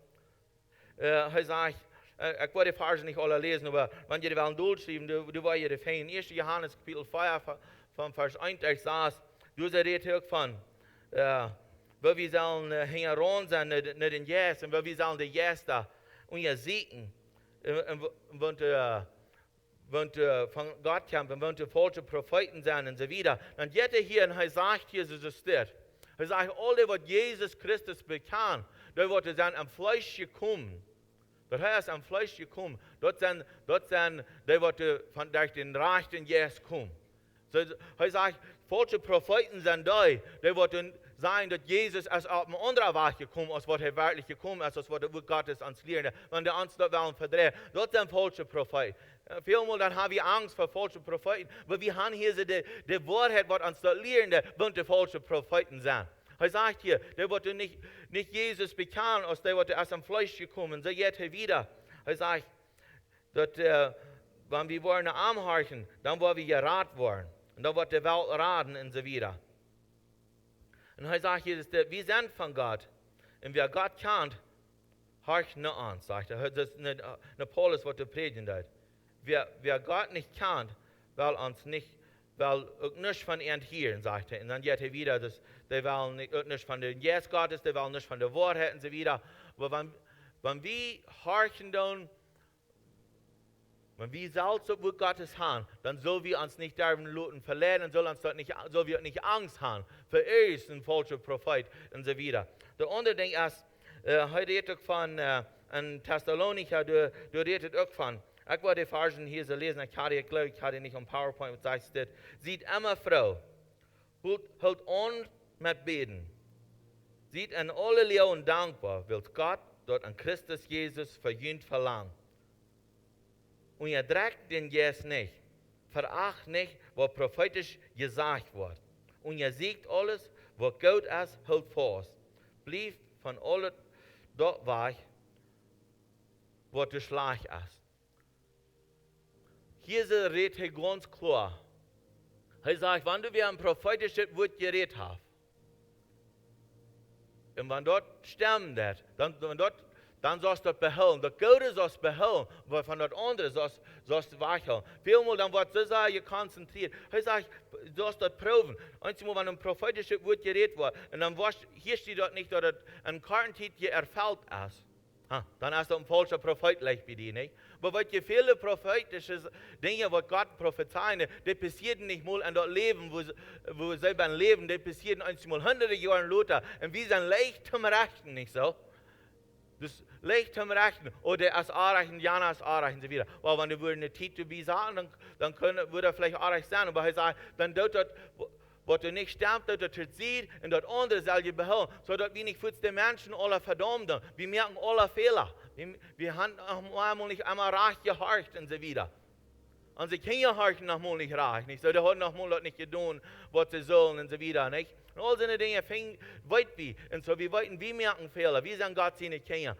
er sagt, ich wollte die Verse nicht alle lesen, aber wenn ihr die wollen durchschreiben, du wollt ihr die fein. 1. Johannes Kapitel 4, von Vers 1, ich saß, du redest auch von, wo wir sollen heran sein, nicht den Jes, und wo wir sollen die Jes da und ihr siegen, und von Gott kämpfen, und falsche Propheten sein und so weiter. Dann geht er hier und er sagt hier, so ist das. Er sagt, alle, was Jesus Christus bekannt, da wird er sein am Fleisch gekommen. Das heißt, am Fleisch gekommen. Dort sind, da wird er durch den rechten Jesus kommen. So, er sagt, falsche Propheten sind da, die wird sein, dass Jesus als auf ein anderer Weg gekommen ist, was er wirklich gekommen ist, als was der Wort Gottes ans Lehren, wenn der uns dort wollen verdrehen. Das ist ein falscher Prophet. Vielmal dann haben wir Angst vor falschen Propheten, weil wir haben hier so die Wahrheit, was uns dort lehren, wird die falschen Propheten sein. Er sagt hier, der wird nicht Jesus bekannt, als der wird aus dem Fleisch gekommen, so jetzt wieder. Er sagt, dass wenn wir wollen anhorchen, dann wollen wir gerat worden. Und dann wird die Welt raten und so wieder. Und er sagt hier, wir sind von Gott. Und wer Gott kennt, horcht nicht an, sagt er. Das ist nicht Paulus, was er predigen hat. Wer Gott nicht kennt, will uns nicht, will auch nicht von ihm hören, sagt er. Und dann geht er wieder, dass die wollen nicht von der Yes Gottes, die wollen nicht von der Wahrheit und so wieder. Aber wenn wir horchen dann, wenn wir selbst auf Wort Gottes haben, dann sollen wir uns nicht darin verlieren, und sollen wir nicht Angst haben für ein falscher Prophet und so wieder. Der andere Ding ist, heute redet von ein Thessalonicher, du redet auch von, ich wollte die Versen hier so lesen, ich hatte nicht am PowerPoint, was sagt, sieht immer Frau, hält on mit Beten, sieht an alle Lehren dankbar, will Gott dort an Christus Jesus verjühnt verlangen. Und ihr trägt den Jes nicht, veracht nicht, was prophetisch gesagt wird. Und ihr siegt alles, was gut ist, hält fast. Blieb von allem dort weg, was der Schlag ist. Hier redet er ganz klar. Er sagt, wenn du wie ein prophetisches Wort geredet hast, und wenn dort stimmt das, dann sollst du das behalten. Das Gute sollst du behalten, aber von das andere sollst du weghalten. Vielmal dann wird so sehr konzentriert. Er sagt, du sollst das prüfen. Einmal, wenn ein prophetisches Wort geredet wird, und dann hier steht dort nicht, dass ein Kartentitel erfüllt ist. Dann ist das ein falscher Prophet gleich bei dir, nicht? Aber weil je viele prophetische Dinge, was Gott prophezeien, die passieren nicht mal in das Leben, wo sie selber leben, die passieren einmal hunderte Jahre später. Und wir sind leicht zum Rechten, nicht so? Das leicht zum Rechten. Oder als Anrechten, Jana als Anrechten, so wieder. Weil wenn du eine Titel wie sagen, dann würde er vielleicht Anrecht sein. Aber er sagt, dann tut das, was du nicht stimmt, dass du sieht, und das andere soll je behalten, sodass wir nicht für die Menschen alle verdammt. Wir merken alle Fehler. Wir haben einmal nicht einmal recht gehorcht und so wieder. Und sie können horchen nochmal nicht recht, nicht? So, die haben nochmal nicht getan, was sie sollen und so wieder, nicht? Und all diese Dinge fängt weit wie. Und so, wir merken Fehler. Wir sind Gott seine Kinder.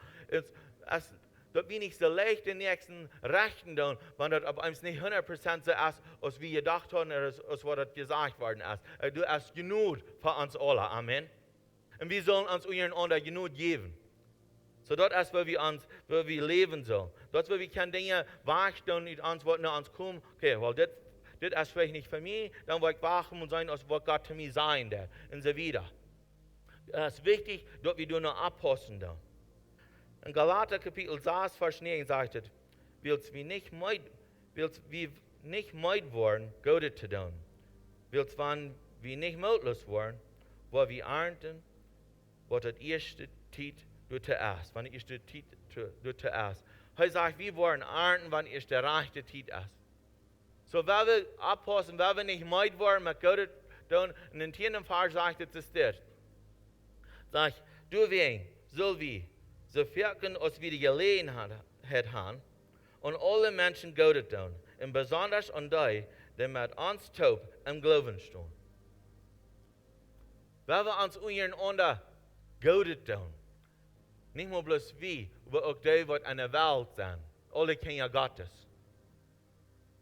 Dass wir nicht so leicht den nächsten Rechten tun, wenn das ab uns nicht 100% so ist, als wir gedacht haben, als was das gesagt worden ist. Du hast genug für uns alle. Amen. Und wir sollen uns untereinander genug geben. So dort ist, wo wir leben sollen. Dort, wo wir keine Dinge wahrstellen, die uns kommen. Okay, well, das ist vielleicht nicht für mich, dann will ich wachen und sein, als was Gott für mich sein der. Und so wieder. Es ist wichtig, dass wir nur abpassen da. In Galater Kapitel 6, Vers 9 sagt es, willst wir nicht meid worden, Gott zu tun. Willst wenn wir nicht mutlos worden, wo wir Arnten, was das erste Tiet durch der erst, wenn das erste Tiet durch der erst. Er sagt, wir wollen Arnten, wenn es der rechte Tiet ist. So, wenn wir abpassen, wenn wir nicht meid worden, mit Gott tun, in den 10. Vers sagt es das. Sagt, du wen, soll wir, so wirken, als wir die Gelegenheit haben, und alle Menschen Gott tun, und besonders an die, die mit uns taub im Glauben stehen. Wenn wir uns untereinander Gott tun, nicht nur bloß wir, aber auch die, die in der Welt sind, alle Kinder Gottes.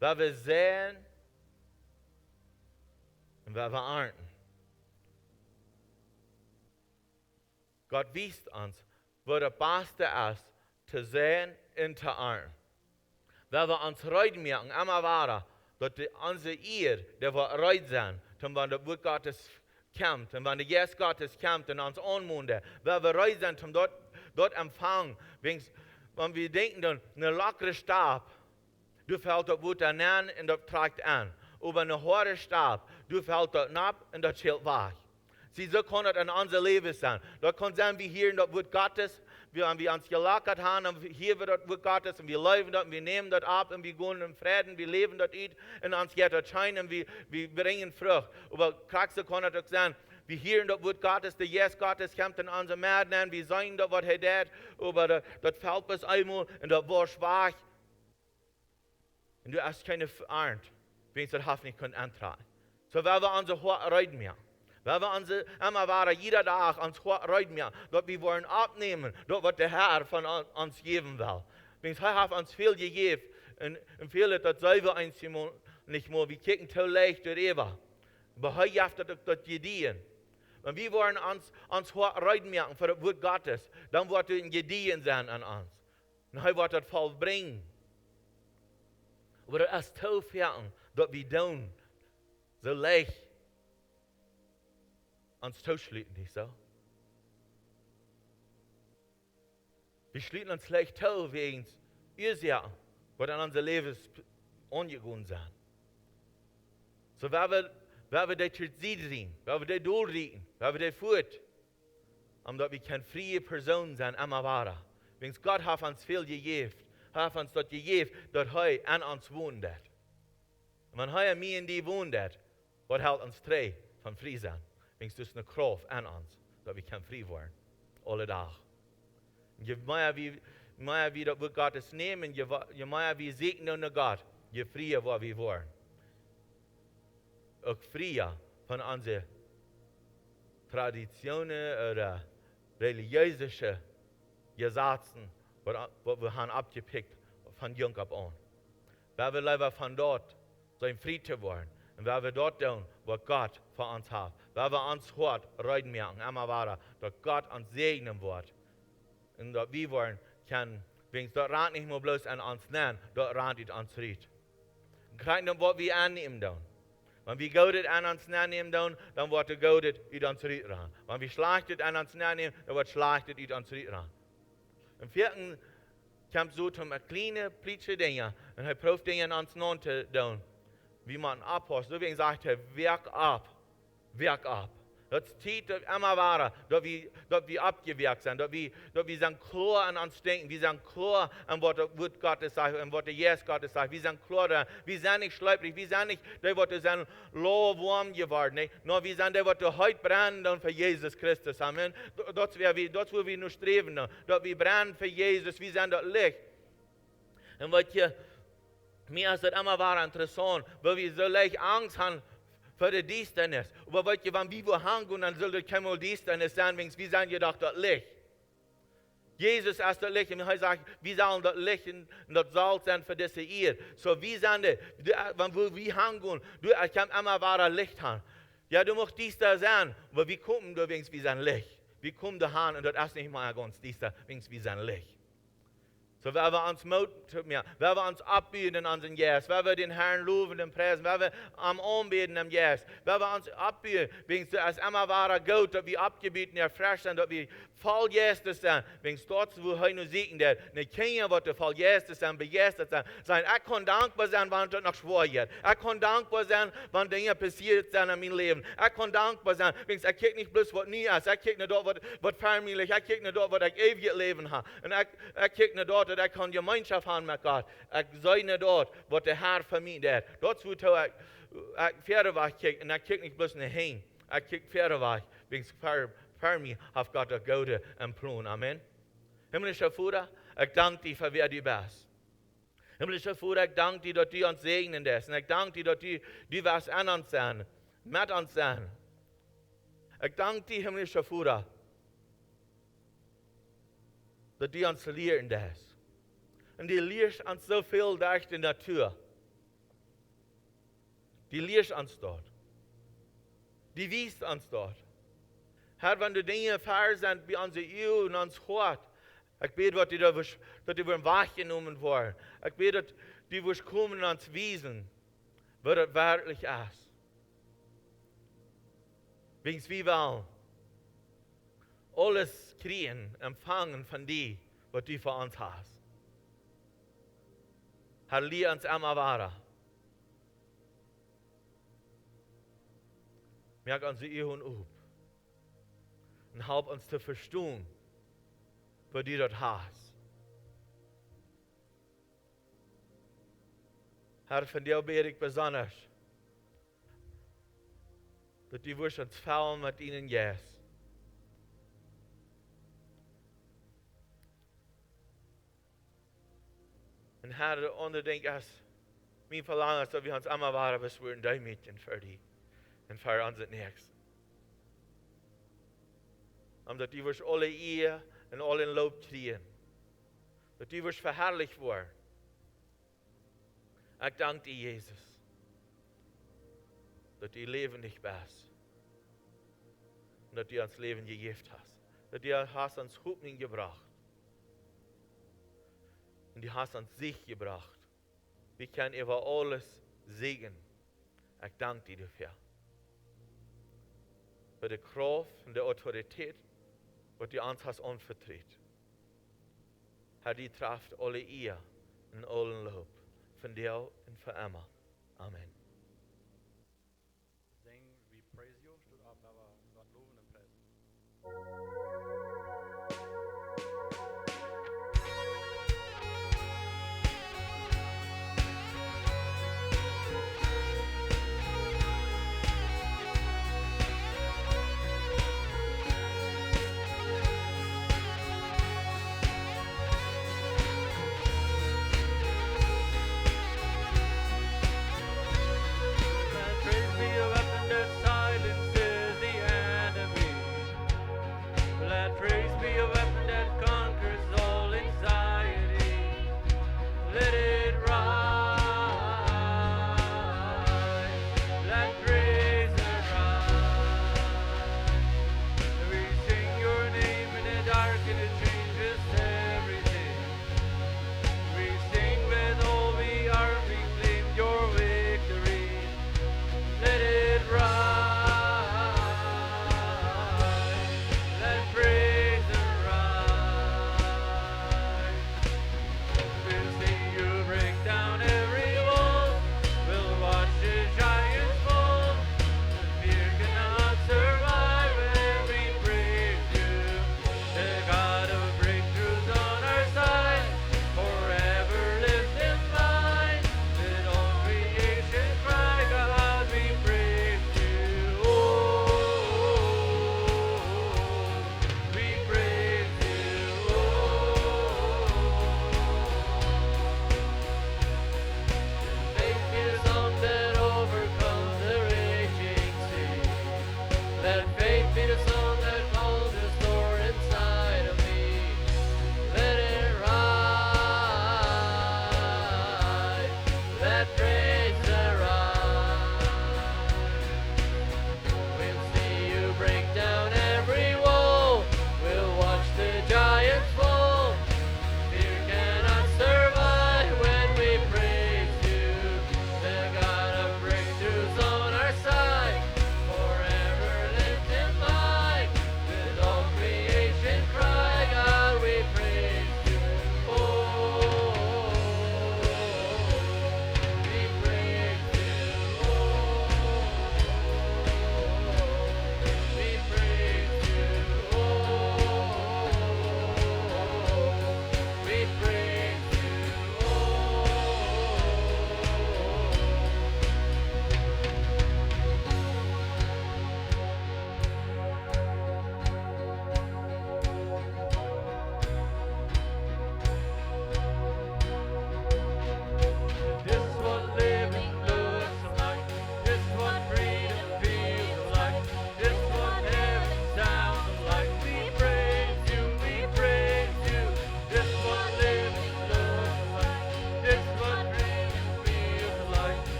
Wenn wir sehen, und wenn wir ernten. Gott wies uns, wo das Beste ist, zu sehen und zu ernten. Wenn wir uns reut merken, immer weiter, dass unsere Ehe, der wir reut sind, wenn das Wort Gottes kommt, und wenn der Geist Gottes kommt und uns anmundet, wenn wir reut sind, dort empfangen, wenn wir denken, dann eine lockere Stab, du fällt das Wort an und das trägt an. Aber eine harte Stab, du fällt das ab und das schält weg. So kann das in unser Leben sein. Da kann sein, wir hier in das Wort Gottes, wir uns gelagert haben, und hier wird das Wort Gottes, und wir leben das, und wir nehmen das ab, und wir gehen in Frieden, wir leben das, und uns geht das scheinen, und wir bringen Frucht. Aber krass kann das auch sein, Wir hören das Wort Gottes, der Jesus Gottes kommt in unser Mäden, wir sehen das, was tut, aber das fällt bis einmal und das war schwach. Und du hast keine Arnten, wenn du das nicht antragen. So werden wir unser Hort reiten mehr. Weil wir uns immer waren, jeder Tag ans Hort reiten mehr, dass wir wollen abnehmen, das was der Herr von uns geben will. Wenn er hat uns viel gegeben, und viele, das selber uns nicht mehr, wir kicken zu leicht darüber. Aber heute hat das gediehen. Wenn wir wollen ans Hort reiten merken für das Wort Gottes, dann wird es ein Gediehen sein an uns. Und heute wird das vollbringen. Aber das ist so fern, dass wir tun, so leicht uns totschließen, nicht so? Wir schließen uns leicht tot wegen Ursachen, was in unser Leben ungegangen sind. So, wenn wir das zur Seite sehen, wenn wir das durchrichten, wenn wir das fort, damit wir keine freie Person sein, immer waren. Wenn Gott hat uns viel gegeben, hat uns das gegeben, dass er an uns wohnt. Und wenn er mir in die wohnt, was hält uns frei von frei sein? Wenn es eine Kraft an uns, dass wir frei werden. Alle Tage. Je mehr wir das Wort Gottes nehmen, je mehr wir segnen unter Gott, je freier wir werden. Auch freier von unseren Traditionen oder religiösen Gesetzen, was wir haben abgepickt von jung ab an. Weil wir lieber von dort sein frei zu werden. Und weil wir dort tun, was Gott für uns hat. Weil wir uns hört, reiten merken, immer weiter, dass Gott uns segnen wird. Und dass wir wollen, wenn es dort Rand nicht mehr bloß an uns nennen, dort Rand es uns riecht. Und kriegen was wir annehmen dann. Wenn wir Gott an uns nehmen, dann wird Gott it uns riecht. Wenn wir Schlechtes an uns nehmen, dann wird Schlechtes it uns riecht. Im vierten kommt so zum kleine, plitsche Dinge. Und er prüft Dinge an uns non zu tun. Wie man abhorcht. Deswegen sagt er, werk ab. Werk ab. Das zieht immer weiter, dass wir abgewirkt sind, dass wir sind klar an uns denken, wir sind klar an was das Wort Gottes sagt, an was der Jesus Gottes sagt, wir sind klar da, wir sind nicht schlepprig, wir sind nicht die, die sind warm geworden, nicht? Nur wir sind die, die heute brennen für Jesus Christus, Amen. Das wo wir nur streben, dass wir brennen für Jesus, wir sind das Licht. Und was hier, mir ist das immer weiter interessant, weil wir so leicht Angst haben, für die Dienstnis. Aber wenn wir wo hängen, dann soll das keine Dienstnis sein, wenn wir sind ja doch das Licht. Jesus ist das Licht und er sagt, wir sollen das Licht und das Salz sein für diese Erde. So wir sind wenn wir hängen, du kannst immer wahre Licht haben. Ja, du musst dies da sein, aber wir kommen da, wenn wir sind Licht. Wir kommen da hin und das ist nicht mal ganz dies da, wenn wir sind Licht. So, wenn wir uns wenn wir uns abbieten in unseren Jesus, wenn wir den Herrn loben und preisen, wenn wir am Anbeten im Jesus, wenn wir uns abbieten, wenn es als immer wahrer Gott, dass wir abgebieten, erfrischt sind, dass wir voll Jesus sind, wenn es dort, wo er nur siegen wird, nicht keiner wird voll Jesus sein, begeistert sein. Ich kann dankbar sein, wenn das noch schwer wird. Ich kann dankbar sein, wenn Dinge passiert sind in meinem Leben. Ich kann dankbar sein, wenn ich kicke nicht bloß, was nie ist. Ich kicke nicht dort, was vermehlich, ich kicke nicht dort, was ich ewig Leben habe. Und ich kicke nicht dort, dass ich kann Gemeinschaft haben mit Gott. Ich sei nicht dort, was der Herr für mich tut. Dort, wo ich Pferdeweg kicke, und ich kicke nicht bloß nicht hin. Ich kicke Pferdeweg, wenn es für mich auf Gott der Gute und Plan. Amen. Himmlischer Vater, ich danke dir für wer du bist. Himmlischer Vater, ich danke dir, dass du uns segnen lässt. Und ich danke dir, dass du was an uns sein, mit uns sein. Ich danke dir, himmlischer Vater, dass du uns lehren lässt. Und die lehrst uns so viel durch die Natur. Die lehrst uns dort. Die wiest uns dort. Herr, wenn du Dinge erfahren sind, wie unsere Ehe und uns Hort, ich bete, dass die wahrgenommen werden. Ich bete, dass die kommen und uns wiesen, was das wirklich ist. Wegen wie wollen alles kriegen, empfangen von dir, was du für uns hast. Herr, lehr uns immer weiter. Merk unsere Ehe und auf. Und help uns zu verstehen, was du dort hast. Herr, von dir bete ich besonders. Dat die wirst uns fallen mit ihnen yes. Und Herr, onderdenk als mijn verlangen is dat we ons allemaal waren besweren duimetje voor die. En voor ons het niks. Omdat die wirst alle eer en alle in loop kriegen. Dat die wirst verherrlicht worden. Ik dank die Jezus. Dat die levendig bent. En dat die ons leven gegeven hast. Dat die hast ons hoopning gebracht. En die hast ons zich gebracht. Wir können über alles segnen. Ich danke dir dafür. Für die Kraft und die Autorität, was du uns hast anvertraut. Herr, die trifft alle ihr und allen Lob. Von dir und für immer. Amen. Sing, we praise you, steht ab, aber Gott loben und preisen.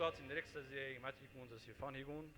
Gott in der nächsten Serie, mit uns, dass wir von hier gehen.